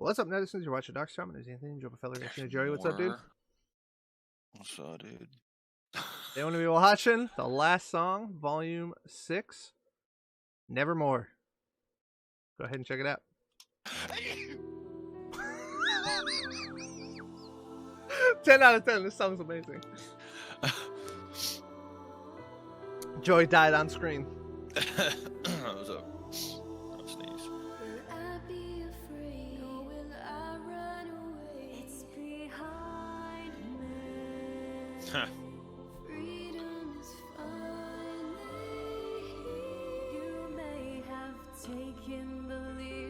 What's up, netizens? You're watching DarkStar. My name is Anthony. Joe Fellow reaction to Joey. What's up, dude? What's up, dude? They want to be watching the last song, Volume 6, Nevermore. Go ahead and check it out. 10 out of 10. This song's amazing. Joey died on screen. What's up? I'll sneeze. Huh.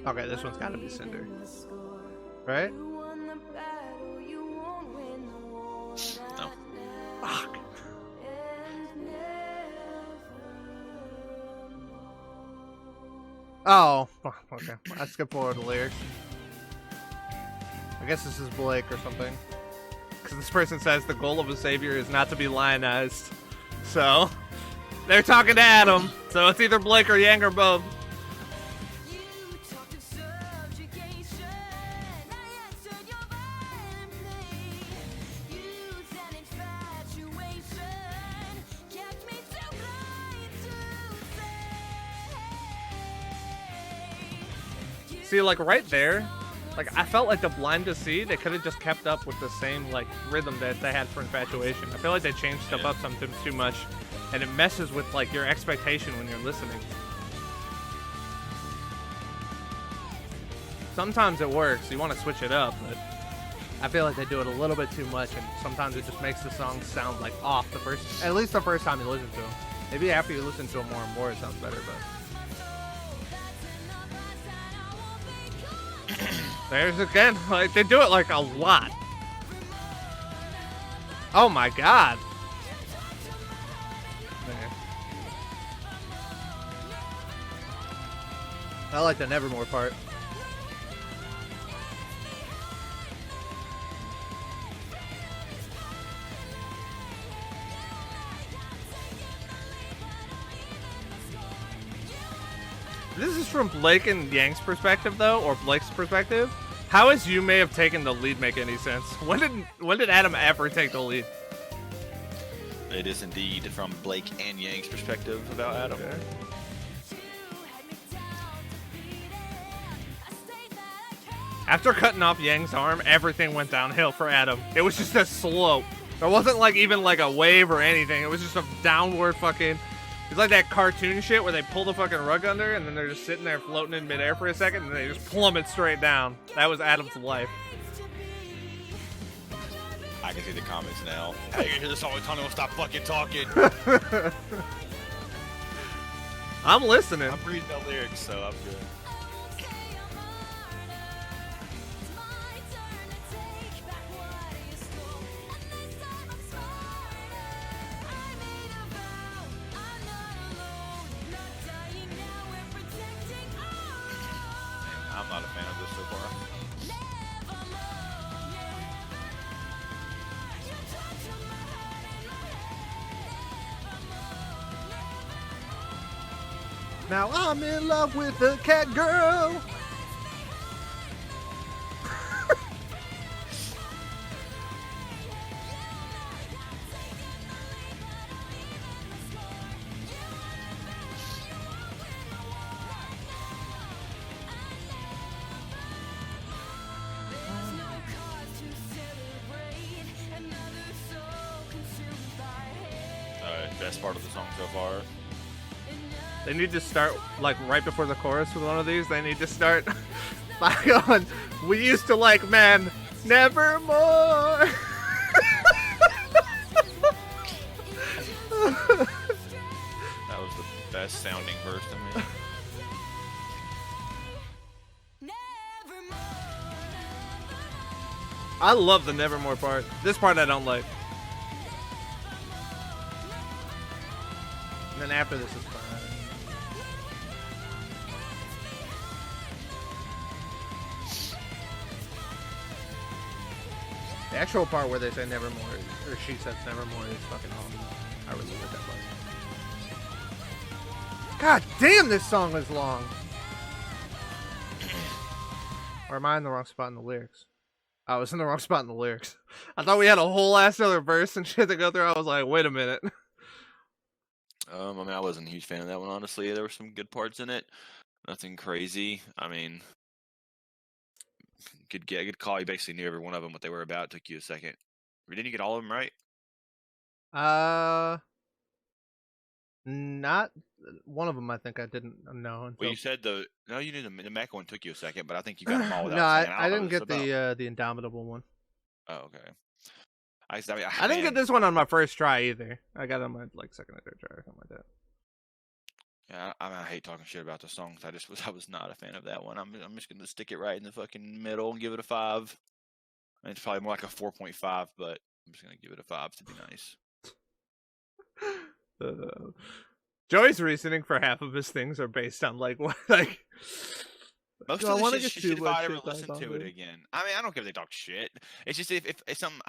Okay, this one's gotta be Cinder. Right? No. Fuck. Oh, okay. I skip forward the lyrics. I guess this is Blake or something. Because this person says the goal of a savior is not to be lionized. So, they're talking to Adam. So it's either Blake or Yang or both. See, like right there, like I felt like the Blind to See, they could have just kept up with the same like rhythm that they had for Infatuation. I feel like they changed stuff up sometimes too much, and it messes with like your expectation when you're listening. Sometimes it works, you want to switch it up, but I feel like they do it a little bit too much, and sometimes it just makes the song sound like off at least the first time you listen to them. Maybe after you listen to them more and more, it sounds better, but. There's again, like they do it like a lot. Oh my god. Okay. I like the Nevermore part. This is from Blake and Yang's perspective, though, or Blake's perspective. How is You May Have Taken the Lead make any sense? When did Adam ever take the lead? It is indeed from Blake and Yang's perspective about Adam. Okay. After cutting off Yang's arm, everything went downhill for Adam. It was just a slope. There wasn't like even like a wave or anything. It was just a downward fucking... It's like that cartoon shit where they pull the fucking rug under and then they're just sitting there floating in midair for a second and they just plummet straight down. That was Adam's life. I can see the comments now. Hey, you hear this all the time, don't stop fucking talking. I'm listening. I'm reading the lyrics, so I'm good. I'm not a fan of this so far. Now I'm in love with the cat girl. Best part of the song so far. They need to start like right before the chorus with one of these. They need to start by going, we used to like men, nevermore. That was the best sounding verse to me. I love the Nevermore part. This part I don't like. And then after this is fine. The actual part where they say Nevermore, or she says Nevermore, is fucking awesome. I really like that part. God damn, this song is long. Or am I in the wrong spot in the lyrics? I was in the wrong spot in the lyrics. I thought we had a whole ass other verse and shit to go through. I was like, wait a minute. I mean, I wasn't a huge fan of that one, honestly. There were some good parts in it. Nothing crazy. I mean, good call. You basically knew every one of them, what they were about. It took you a second. Didn't you get all of them right? Not one of them. I think I didn't know. Until... Well, you said you knew the Mecca one took you a second, but I think you got them all without no, saying, I didn't get the Indomitable one. Oh, okay. I didn't get this one on my first try either. I got it on my second or third try or something like that. Yeah, I hate talking shit about the songs. I was not a fan of that one. I'm just gonna stick it right in the fucking middle and give it a 5. I mean, it's probably more like a 4.5, but I'm just gonna give it a 5 to be nice. Joey's reasoning for half of his things are based on what most of the shit if I ever listen to it again. I mean, I don't care if they talk shit. It's just if some.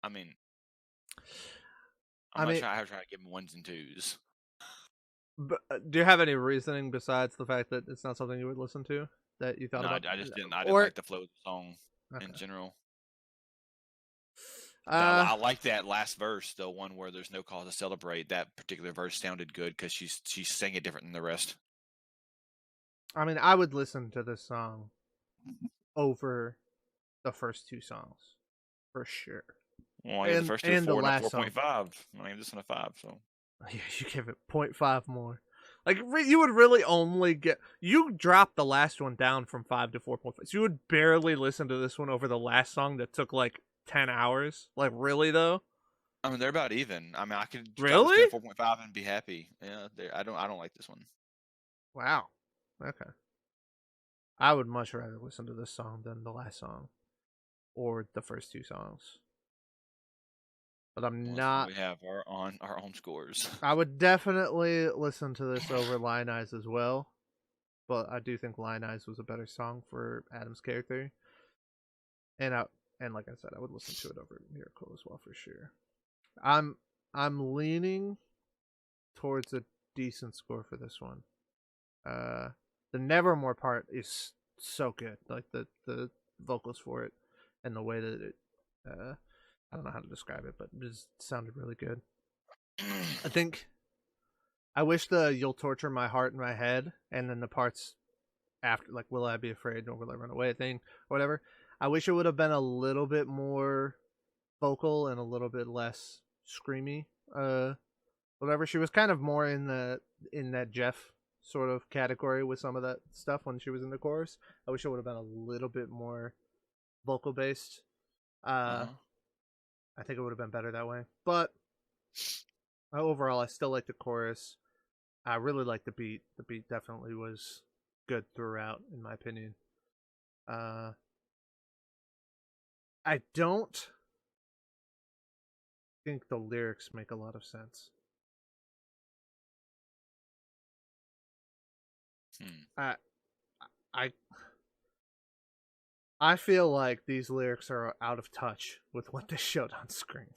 I mean, I'm not trying to give them 1s and 2s. But do you have any reasoning besides the fact that it's not something you would listen to that you thought about? I just didn't. I didn't like the flow of the song in general. I like that last verse, the one where there's no cause to celebrate. That particular verse sounded good because she's sang it different than the rest. I mean, I would listen to this song over the first 2 songs for sure. Well, the first 2 are 4 and a 4.5. I gave this one a 5, so. Yeah, you give it 0.5 more. You would really only get... You dropped the last one down from 5 to 4.5. So you would barely listen to this one over the last song that took 10 hours. Really though? I mean, they're about even. I mean, I could really 4.5 and be happy. Yeah, I don't like this one. Wow. Okay. I would much rather listen to this song than the last song or the first 2 songs. But I'm not. We have our own scores. I would definitely listen to this over Lion Eyes as well, but I do think Lion Eyes was a better song for Adam's character. And like I said, I would listen to it over Miracle as well for sure. I'm leaning towards a decent score for this one. The Nevermore part is so good, the vocals for it and the way that it. I don't know how to describe it, but it just sounded really good. I think I wish the "You'll Torture My Heart in My Head" and then the parts after, "Will I Be Afraid" or "Will I Run Away" thing or whatever. I wish it would have been a little bit more vocal and a little bit less screamy. Whatever. She was kind of more in that Jeff sort of category with some of that stuff when she was in the chorus. I wish it would have been a little bit more vocal based. I think it would have been better that way. But overall, I still like the chorus. I really like the beat. The beat definitely was good throughout, in my opinion. I don't think the lyrics make a lot of sense. I feel like these lyrics are out of touch with what they showed on screen.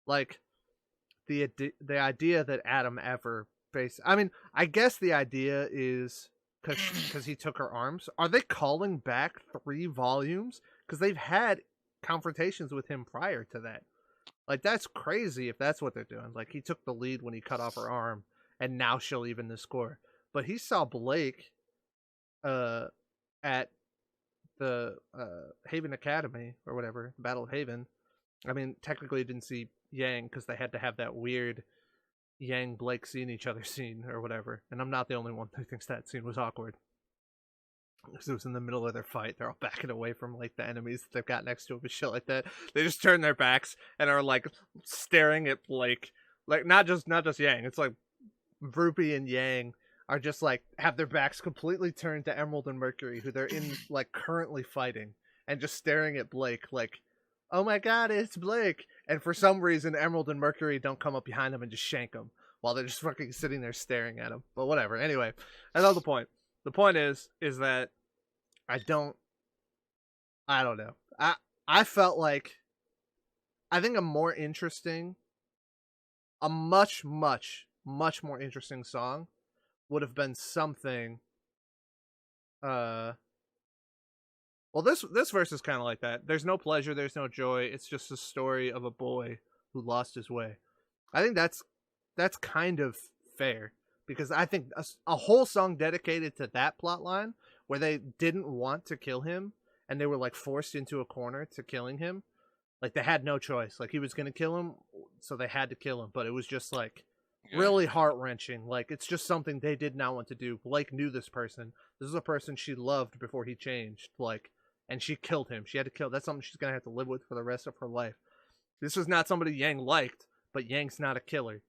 The idea that Adam ever faced... I mean, I guess the idea is because he took her arms. Are they calling back 3 volumes? Because they've had confrontations with him prior to that. That's crazy if that's what they're doing. He took the lead when he cut off her arm, and now she'll even the score. But he saw Blake at the Haven Academy or whatever, Battle of Haven. I mean, technically didn't see Yang because they had to have that weird Yang Blake seeing each other scene or whatever. And I'm not the only one who thinks that scene was awkward. Because it was in the middle of their fight. They're all backing away from the enemies that they've got next to them and shit like that. They just turn their backs and are staring at Blake. Not just Yang. It's RWBY and Yang are just have their backs completely turned to Emerald and Mercury, who they're in currently fighting, and just staring at Blake oh my god, it's Blake. And for some reason, Emerald and Mercury don't come up behind him and just shank him while they're just fucking sitting there staring at him. But whatever. Anyway, that's not the point. The point is that I don't know. I felt I think a much more interesting song would have been something Well, this verse is kind of like that. There's no pleasure, there's no joy. It's just a story of a boy who lost his way. I think that's kind of fair because I think a whole song dedicated to that plot line where they didn't want to kill him and they were like forced into a corner to killing him. Like they had no choice. Like he was gonna kill him, so they had to kill him. But it was just like really heart wrenching. Like it's just something they did not want to do. Blake knew this person. This is a person she loved before he changed. Like, and she killed him. She had to kill. That's something she's gonna have to live with for the rest of her life. This was not somebody Yang liked, but Yang's not a killer,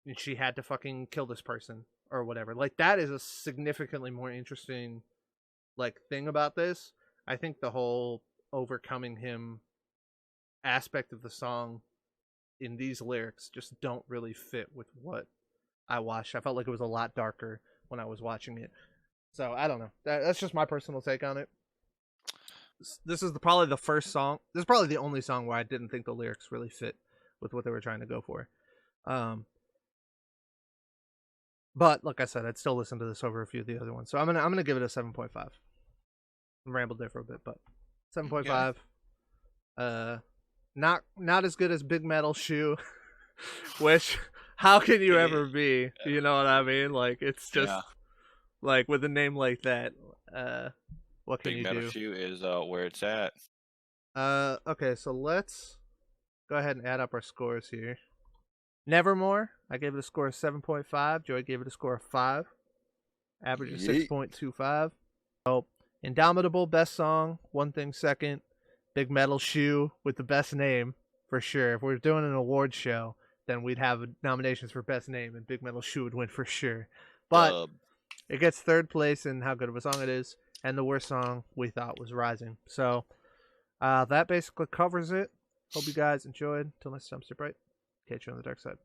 and she had to fucking kill this person or whatever. Like that is a significantly more interesting like thing about this. I think the whole overcoming him aspect of the song in these lyrics just don't really fit with what I watched. I felt like it was a lot darker when I was watching it. So I don't know. That's just my personal take on it. This is probably the first song. This is probably the only song where I didn't think the lyrics really fit with what they were trying to go for. But like I said, I'd still listen to this over a few of the other ones. So I'm gonna give it a 7.5. I rambled there for a bit, but 7.5. Okay. Not as good as Big Metal Shoe, which how can you ever be? You know what I mean? Like it's just like with a name like that. What can Big you Metal do? Shoe is where it's at. Okay, so let's go ahead and add up our scores here. Nevermore, I gave it a score of 7.5. Joy gave it a score of 5. Average of 6.25. So, Indomitable, best song. One Thing, second. Big Metal Shoe with the best name, for sure. If we're doing an award show, then we'd have nominations for best name, and Big Metal Shoe would win for sure. But it gets third place in how good of a song it is, and the worst song we thought was Rising. So, that basically covers it. Hope you guys enjoyed. Till next time, stay bright. Catch you on the dark side.